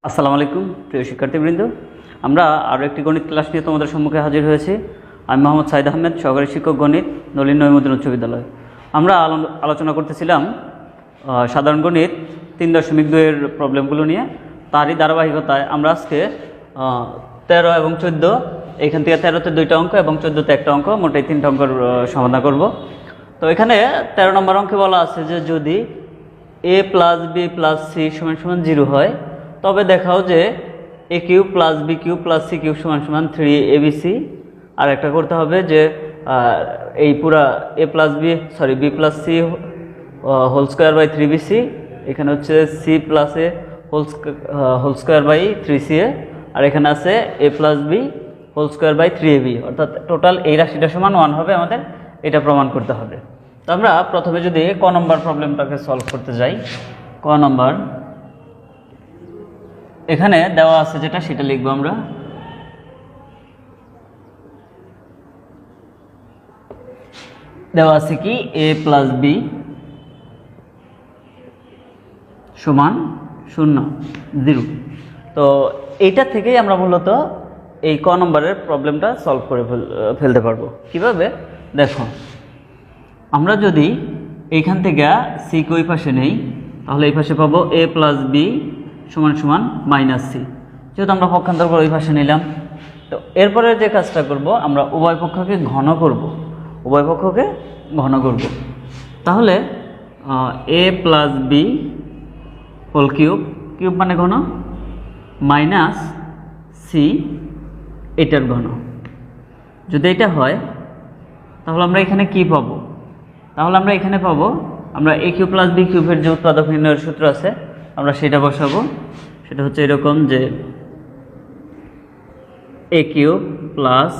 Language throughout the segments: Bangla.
আসসালামু আলাইকুম প্রিয় শিক্ষার্থীবৃন্দ, আমরা আরও একটি গণিত ক্লাস নিয়ে তোমাদের সম্মুখে হাজির হয়েছি। আমি মোহাম্মদ সাইদ আহমেদ, সহকারী শিক্ষক গণিত, নলিন নঈমুদ্দিন উচ্চ বিদ্যালয়। আমরা আলোচনা করতেছিলাম সাধারণ গণিত 3.2-এর প্রবলেমগুলো নিয়ে। তারই ধারাবাহিকতায় আমরা আজকে 13 এবং 14, এখান থেকে 13তে 2টা অঙ্ক এবং 14তে একটা অঙ্ক, মোটাই 3টা অঙ্কের সমাধান করব। তো এখানে 13 নম্বর অঙ্কে বলা আছে যে যদি a + b + c = 0 হয়, তবে দেখাও যে a³ + b³ + c³ = 3abc। আর একটা করতে হবে যে এই পুরা b + c whole square by 3bc, এখানে হচ্ছে c + a whole square by 3ca, আর এখানে আছে a + b whole square by 3ab, অর্থাৎ টোটাল এই রাশিটা সমান 1 হবে। আমাদের এটা প্রমাণ করতে হবে। তো আমরা প্রথমে যদি ক নম্বর প্রবলেমটাকে সলভ করতে যাই, ক নম্বর এখানে দেওয়া আছে যেটা সেটা লিখব আমরা। দেওয়া আছে কি a + b = 0, 0। তো এইটা থেকেই আমরা মূলত এই ক নম্বরের প্রবলেমটা সলভ করে ফেলতে পারবো। কিভাবে দেখো, আমরা যদি এইখান থেকে c কে ওই পাশে নেই, তাহলে এই পাশে পাবো a + b = -c। যেহেতু আমরা পক্ষান্তর করে ওই পাশে নিলাম, তো এরপরে যে কাজটা করব, আমরা উভয় পক্ষকে ঘন করব। তাহলে a + b হোল কিউব মানে ঘন, -c এটার ঘন। যদি এটা হয় তাহলে আমরা এখানে কি পাবো? তাহলে আমরা এখানে পাবো, আমরা a³ + b³ এর যে উৎপাদক নির্ণয়ের সূত্র আছে, আমরা সেটা বসাবো। সেটা হচ্ছে এরকম যে a³ +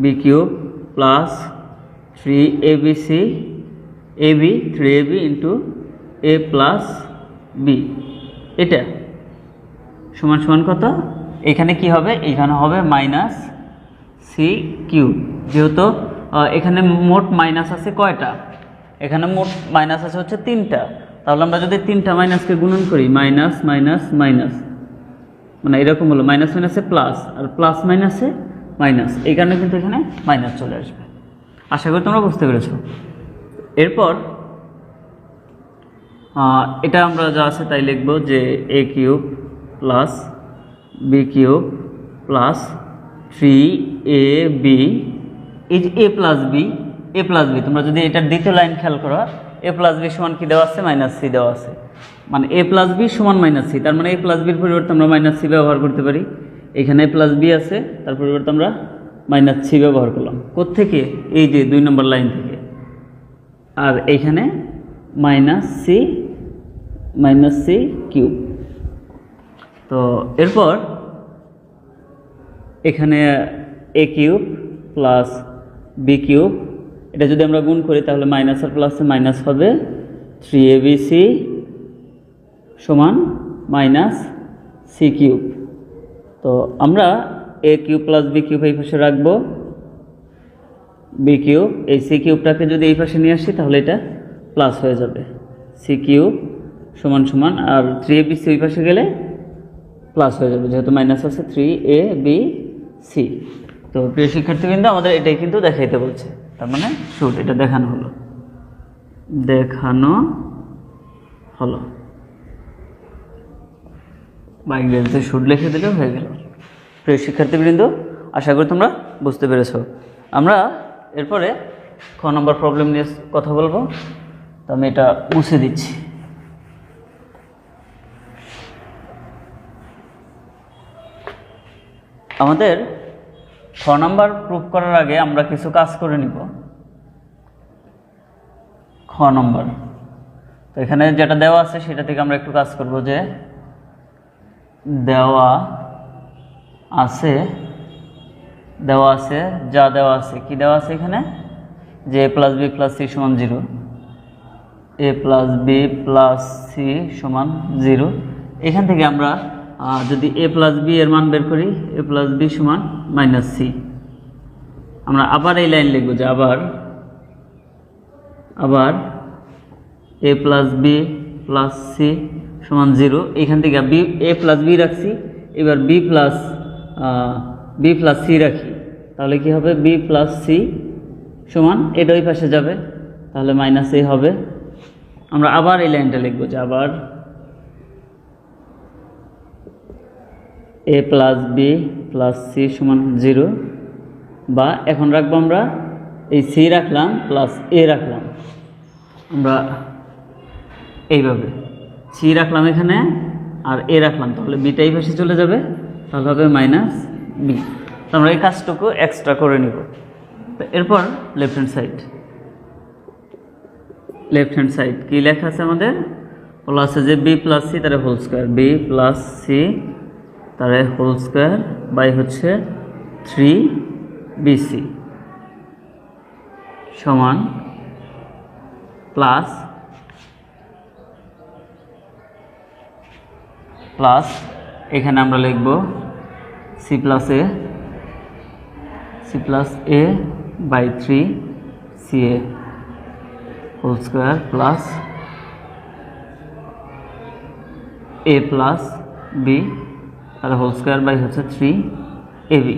b³ + 3abc ab 3ab × a + b, এটা সমান কত? এখানে কি হবে? এখানে হবে -c³। যেহেতু এখানে মোট মাইনাস আছে কয়টা? এখানে মোট মাইনাস আছে হচ্ছে 3টা। তাহলে আমরা যদি 3টা মাইনাসকে গুণন করি, মাইনাস মানে এরকম হলো, মাইনাস মাইনাসে প্লাস, আর প্লাস মাইনাসে মাইনাস, এই কারণে কিন্তু এখানে মাইনাস চলে আসবে। আশা করি তোমরা বুঝতে পেরেছ। এরপর এটা আমরা যা আছে তাই লিখব যে a³ + b³ + 3ab, এই যে a + b তোমরা যদি এটার দ্বিতীয় লাইন খেয়াল করো, a + b সমান কি দেওয়া আছে? -c দেওয়া আছে। মানে a + b = -c, তার মানে a + b এর পরিবর্তে আমরা -c ব্যবহার করতে পারি। এখানে a + b আছে, তার পরিবর্তে আমরা -c ব্যবহার করলাম। কোত্থেকে? এই যে 2 নম্বর লাইন থেকে। আর এইখানে -c³ তো এরপর এখানে a³ + b³ এটা যদি আমরা গুণ করি, তাহলে মাইনাস আর প্লাসে মাইনাস হবে, 3abc = -c³। তো আমরা a³ + b³ এই পাশে রাখবো, b³ এই c³ যদি এই পাশে নিয়ে আসি, তাহলে এটা প্লাস হয়ে যাবে, c³ = আর 3abc ওই পাশে গেলে প্লাস হয়ে যাবে, যেহেতু মাইনাস আছে 3abc। তো প্রিয় শিক্ষার্থীবৃন্দ, আমাদের এটাই কিন্তু দেখাইতে বলছে, তার মানে শুট এটা দেখানো হলো বা ইংরেজিতে শুট লিখে দিলেও হয়ে গেল। প্রিয় শিক্ষার্থীবৃন্দ, আশা করি তোমরা বুঝতে পেরেছো। আমরা এরপরে খ নম্বর প্রবলেম নিয়ে কথা বলবো। তো আমি এটা মুছে দিচ্ছি। আমাদের খ নম্বর প্রুফ করার আগে আমরা কিছু কাজ করে নিব। খ নম্বর, তো এখানে যেটা দেওয়া আছে সেটা থেকে আমরা একটু কাজ করব। যে দেওয়া আছে যা দেওয়া আছে, কি দেওয়া আছে এখানে? যে a + b + c = 0, a + b + c = 0। এখান থেকে আমরা যদি a + b এর মান বের করি, a + b = -c। আমরা আবার এই লাইন লিখব যে আবার a + b + c সমান 0। এখান থেকে বি এ প্লাস বি রাখছি, এবার বি প্লাস সি রাখি, তাহলে কি হবে বি প্লাস সি সমান এটা ওই পাশে যাবে, তাহলে মাইনাস এ হবে। আমরা আবার এই লাইনটা লিখবো যে আবার এ প্লাস বি প্লাস সি সমান 0, বা এখন রাখবো আমরা এই সি রাখলাম প্লাস এ রাখলাম, আমরা এইভাবে সি রাখলাম এখানে আর এ রাখলাম, তাহলে বিটা এই পাশে চলে যাবে, তাহলে হবে মাইনাস বি। তো আমরা এই কাজটুকু এক্সট্রা করে নিব। তো এরপর লেফট হ্যান্ড সাইড কী লেখা আছে আমাদের, বলা আছে যে বি প্লাস সি তার whole square, B plus C তার হোল স্কোয়ার বাই হচ্ছে 3bc সমান প্লাস এখানে আমরা লিখব C plus A by 3ca whole square plus A plus B তার হোল স্কোয়ার বাই হচ্ছে 3ab।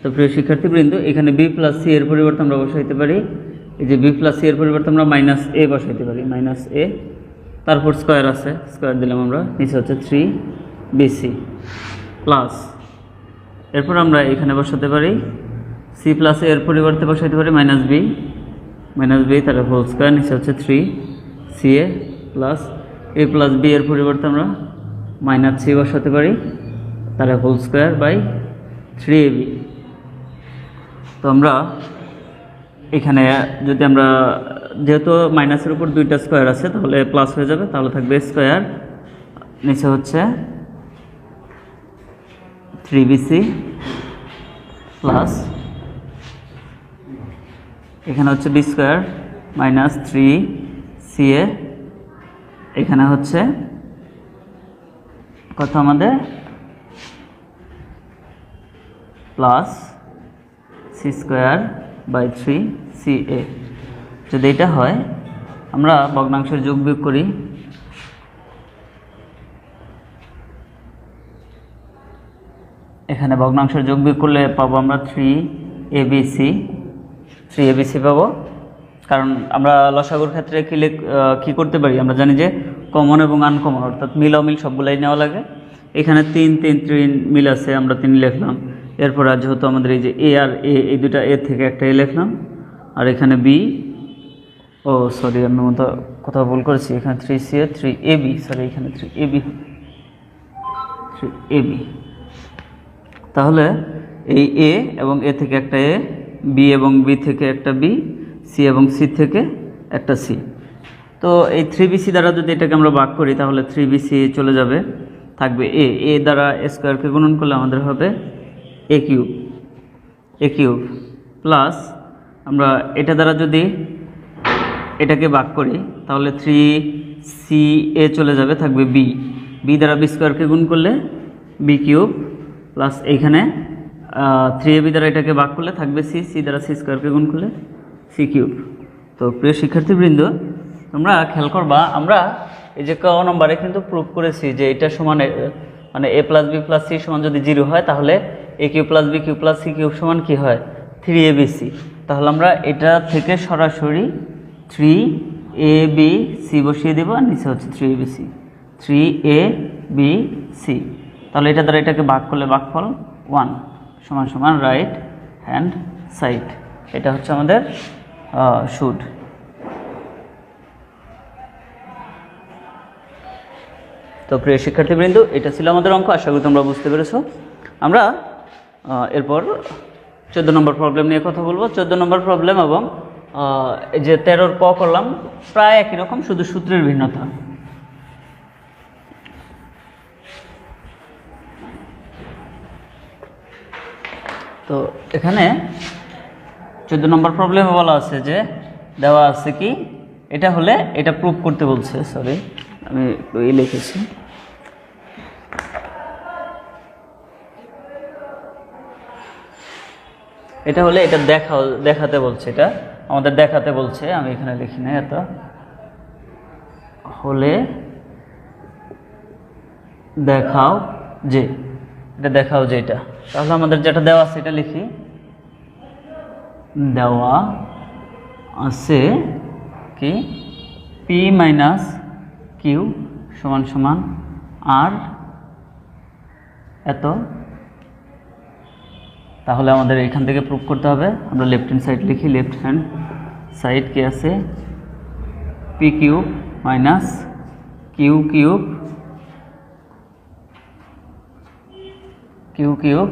তো প্রিয় শিক্ষার্থীবৃন্দ, এখানে বি প্লাস সি এর পরিবর্তে আমরা বসাইতে পারি, এই যে বি প্লাস সি এর পরিবর্তে আমরা মাইনাস এ বসাইতে পারি, মাইনাস এ, তারপর স্কোয়ার আছে, স্কোয়ার দিলাম আমরা, নিচে হচ্ছে 3bc প্লাস, এরপর আমরা এখানে বসাতে পারি সি প্লাস এর পরিবর্তে বসাইতে পারি মাইনাস বি তার হোল স্কোয়ার, নিচে হচ্ছে 3ca plus A plus B এর পরিবর্তে আমরা মাইনাস সি বসাতে পারি তার হোল স্কোয়ার বাই 3ab। তো আমরা এখানে যদি আমরা যেহেতু মাইনাসের উপর দুইটা স্কোয়ার আছে তাহলে প্লাস হয়ে যাবে, তাহলে থাকবে স্কোয়ার, নিচে হচ্ছে 3bc প্লাস এখানে হচ্ছে বি স্কোয়ার মাইনাস 3ca, এখানে হচ্ছে কত আমাদের plus C square by 3ca। যদি এটা হয় আমরা ভগ্নাংশের যোগ বিয়োগ করি, এখানে ভগ্নাংশের যোগ বিয়োগ করলে পাবো আমরা 3abc পাবো, কারণ আমরা লসাগুর ক্ষেত্রে কী করতে পারি, আমরা জানি যে কমন এবং আনকমন অর্থাৎ মিল অমিল সবগুলাই নেওয়া লাগে। এখানে 3 মিল আছে, আমরা 3 লিখলাম, এরপর আর যেহেতু আমাদের এই যে এ আর এ, এই দুটা এ থেকে একটা এ লিখলাম, আর এখানে বি, ও সরি আমি মতো কোথাও ভুল করেছি, এখানে 3ca 3ab, সরি এখানে 3ab, তাহলে এই এ এবং এ থেকে একটা এ, বি এবং বি থেকে একটা বি, সি এবং সি থেকে একটা সি। তো এই 3bc দ্বারা যদি এটাকে আমরা ভাগ করি তাহলে 3bc চলে যাবে, থাকবে এ দ্বারা স্কোয়ারকে গুণন করলে আমাদের হবে এ কিউব প্লাস আমরা এটা দ্বারা যদি এটাকে ভাগ করি তাহলে 3ca চলে যাবে, থাকবে বি দ্বারা বি স্কোয়ারকে গুণ করলে বি কিউব প্লাস এইখানে 3ab দ্বারা এটাকে ভাগ করলে থাকবে সি দ্বারা সি স্কোয়ারকে গুণ করলে সি কিউব। তো প্রিয় শিক্ষার্থীবৃন্দ, তোমরা খেয়াল করবা আমরা এই যে ক নম্বরে কিন্তু প্রুভ করেছি যে এটা সমান, মানে A plus B plus C সমান যদি 0 হয় তাহলে A cube plus B cube plus C cube সমান কী হয় 3abc। তাহলে আমরা এটা থেকে সরাসরি 3abc বসিয়ে দেবো, আর নিচে হচ্ছে 3abc। তাহলে এটা দ্বারা এটাকে ভাগ করলে ভাগফল 1 সমান রাইট হ্যান্ড সাইড, এটা হচ্ছে আমাদের শুড। তো প্রিয় শিক্ষার্থীবৃন্দ, এটা ছিল আমাদের অঙ্ক, আশা করি তোমরা বুঝতে পেরেছো। আমরা এরপর 14 নম্বর প্রবলেম নিয়ে কথা বলবো। 14 নম্বর প্রবলেম এবং এই যে 13 ক করলাম প্রায় একই রকম, শুধু সূত্রের ভিন্নতা। তো এখানে 14 নম্বর প্রবলেমে বলা আছে যে দেওয়া আছে কি, এটা হলে এটা প্রুভ করতে বলছে, সরি আমি লিখেছি, এটা হলে এটা দেখাতে বলছে, এটা আমাদের দেখাতে বলছে, আমি এখানে লিখি না, এটা হলে দেখাও যে, এটা দেখাও যে এটা। তাহলে আমাদের যেটা দেওয়া আছে এটা লিখি, দেওয়া আছে কি পি মাইনাস কিউ সমান সমান আর এত। তাহলে আমাদের এখান থেকে প্রুভ করতে হবে। আমরা লেফট হ্যান্ড সাইড লিখি, লেফট হ্যান্ড সাইড কি আছে, P cube minus Q cube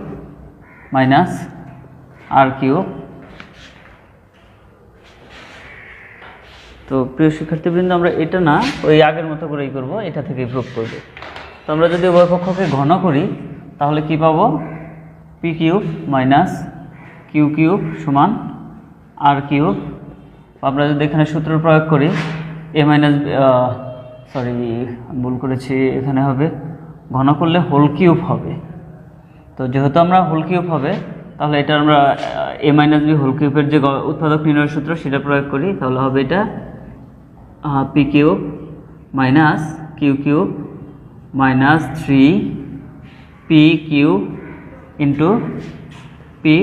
minus R cube. তো প্রিয় শিক্ষার্থীবৃন্দ, আমরা এটা না ওই আগের মতো করেই করব, এটা থেকেই প্রুভ করব। তো আমরা যদি উভয় পক্ষকে ঘন করি তাহলে কি পাবো, P cube minus Q cube সমান আর কিউব। আমরা যদি এখানে সূত্র প্রয়োগ করি, এ মাইনাস ভুল করেছি, এখানে হবে ঘন করলে হোল কিউব হবে। তো যেহেতু আমরা হোল কিউব হবে, তাহলে এটা আমরা এ মাইনাস বি হোল কিউবের যে উৎপাদক নির্ণয়ের সূত্র সেটা প্রয়োগ করি, তাহলে হবে এটা P cube minus Q cube minus 3 P cube into P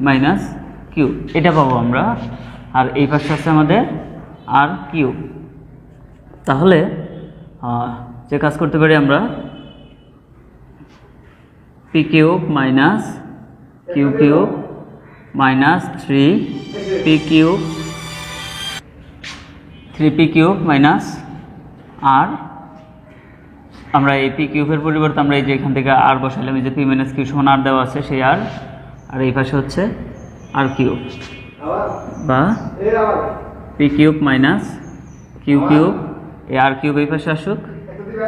minus Q, এটা পাবো আমরা। আর এই পাশে আছে আমাদের আর কিউব। তাহলে যে কাজ করতে পারি আমরা, P cube minus Q cube minus 3 P cube minus R, আমরা এই পি কিউবের পরিবর্তে আমরা এই যে এখান থেকে আর বসাইলাম, এই যে পি মাইনাস কিউ সমান আর দেওয়া আছে সেই আর, আর এই পাশে হচ্ছে আর কিউব বা P cube minus Q cube, এই আর কিউব এই পাশে আসুক,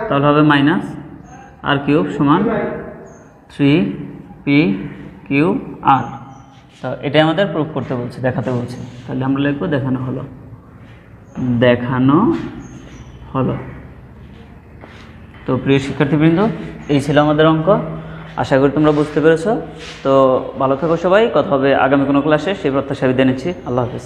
তাহলে হবে মাইনাস আর কিউব সমান 3 পি কিউব আর। তো এটাই আমাদের প্রুফ করতে বলছে, দেখাতে বলছে। তাহলে আমরা লিখবো দেখানো হলো, দেখানো হলো। তো প্রিয় শিক্ষার্থীবৃন্দ, এই ছিল আমাদের অঙ্ক। আশা করি তোমরা বুঝতে পেরেছো। তো ভালো থাকো সবাই, কথা হবে আগামী কোনো ক্লাসে, সেই প্রত্যাশা বিদায় নিচ্ছি। আল্লাহ হাফেজ।